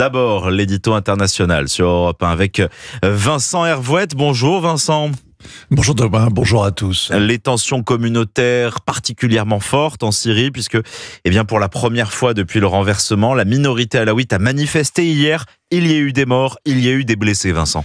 D'abord, l'édito international sur Europe 1 avec Vincent Hervouette. Bonjour Vincent. Bonjour Thomas, bonjour à tous. Les tensions communautaires particulièrement fortes en Syrie puisque, pour la première fois depuis le renversement, la minorité alaouite a manifesté hier. Il y a eu des morts, il y a eu des blessés, Vincent.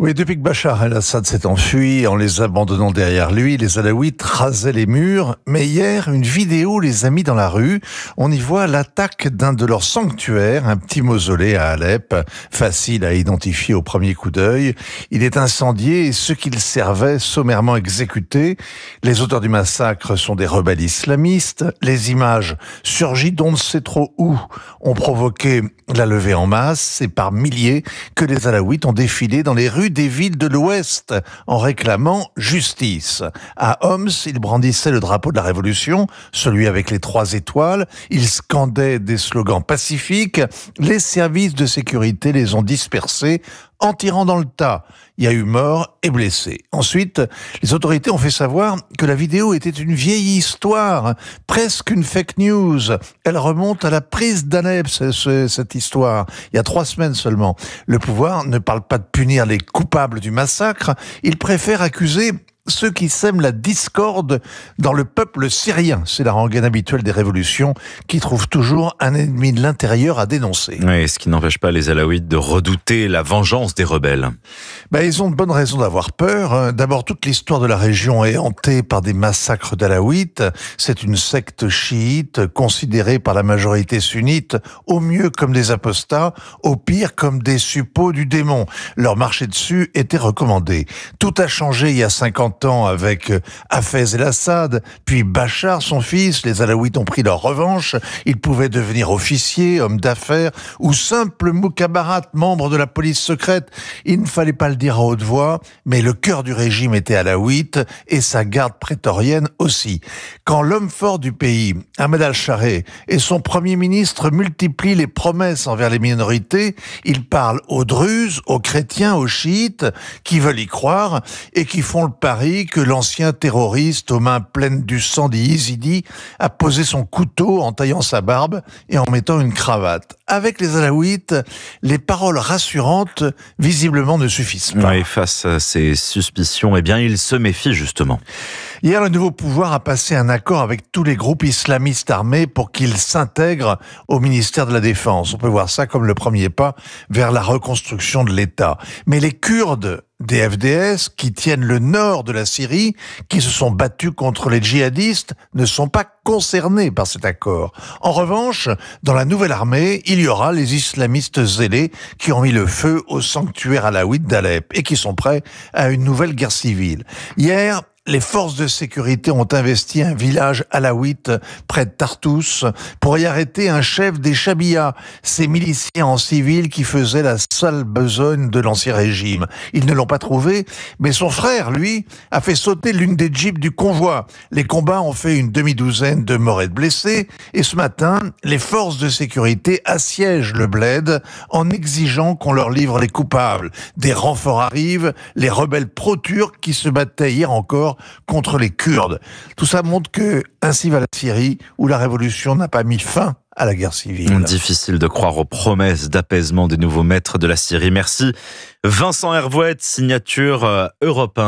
Oui, depuis que Bachar el-Assad s'est enfui, en les abandonnant derrière lui, les Alaouites rasaient les murs. Mais hier, une vidéo les a mis dans la rue. On y voit l'attaque d'un de leurs sanctuaires, un petit mausolée à Alep, facile à identifier au premier coup d'œil. Il est incendié et ceux qui le servaient sommairement exécutés. Les auteurs du massacre sont des rebelles islamistes. Les images, surgies d'on ne sait trop où, ont provoqué la levée en masse. C'est par milliers que les Alaouites ont défilé dans les rues des villes de l'Ouest en réclamant justice. À Homs, ils brandissaient le drapeau de la Révolution, celui avec les 3 étoiles. Ils scandaient des slogans pacifiques. Les services de sécurité les ont dispersés en tirant dans le tas. Il y a eu morts et blessés. Ensuite, les autorités ont fait savoir que la vidéo était une vieille histoire, presque une fake news. Elle remonte à la prise d'Alep, cette histoire, il y a 3 semaines seulement. Le pouvoir ne parle pas de punir les coupables du massacre, il préfère accuser ceux qui sèment la discorde dans le peuple syrien. C'est la rengaine habituelle des révolutions qui trouvent toujours un ennemi de l'intérieur à dénoncer. Oui, ce qui n'empêche pas les Alaouites de redouter la vengeance des rebelles. Ils ont de bonnes raisons d'avoir peur. D'abord, toute l'histoire de la région est hantée par des massacres d'Alaouites. C'est une secte chiite considérée par la majorité sunnite au mieux comme des apostats, au pire comme des suppôts du démon. Leur marcher dessus était recommandé. Tout a changé il y a 50 ans avec Hafez el-Assad, puis Bachar, son fils. Les Alaouites ont pris leur revanche. Ils pouvaient devenir officiers, hommes d'affaires ou simples moukabarat, membres de la police secrète. Il ne fallait pas le dire à haute voix, mais le cœur du régime était alaouite et sa garde prétorienne aussi. Quand l'homme fort du pays, Ahmed al-Chareh, et son premier ministre multiplient les promesses envers les minorités, il parle aux Druzes, aux chrétiens, aux chiites, qui veulent y croire et qui font le pari que l'ancien terroriste aux mains pleines du sang des Yézidis a posé son couteau en taillant sa barbe et en mettant une cravate. Avec les Alaouites, les paroles rassurantes, visiblement, ne suffisent pas. Oui, face à ces suspicions, il se méfie justement. Hier, le nouveau pouvoir a passé un accord avec tous les groupes islamistes armés pour qu'ils s'intègrent au ministère de la Défense. On peut voir ça comme le premier pas vers la reconstruction de l'État. Mais les Kurdes des FDS, qui tiennent le nord de la Syrie, qui se sont battus contre les djihadistes, ne sont pas concernés par cet accord. En revanche, dans la nouvelle armée, il y aura les islamistes zélés qui ont mis le feu au sanctuaire alaouite d'Alep et qui sont prêts à une nouvelle guerre civile. Hier, les forces de sécurité ont investi un village alaouite près de Tartous pour y arrêter un chef des Chabiyas, ces miliciens en civil qui faisaient la sale besogne de l'ancien régime. Ils ne l'ont pas trouvé, mais son frère, lui, a fait sauter l'une des jeeps du convoi. Les combats ont fait une demi-douzaine de morts et de blessés, et ce matin, les forces de sécurité assiègent le bled en exigeant qu'on leur livre les coupables. Des renforts arrivent, les rebelles pro-turcs qui se battaient hier encore contre les Kurdes. Tout ça montre que ainsi va la Syrie, où la révolution n'a pas mis fin à la guerre civile. Difficile de croire aux promesses d'apaisement des nouveaux maîtres de la Syrie. Merci Vincent Hervouette, signature Europe 1.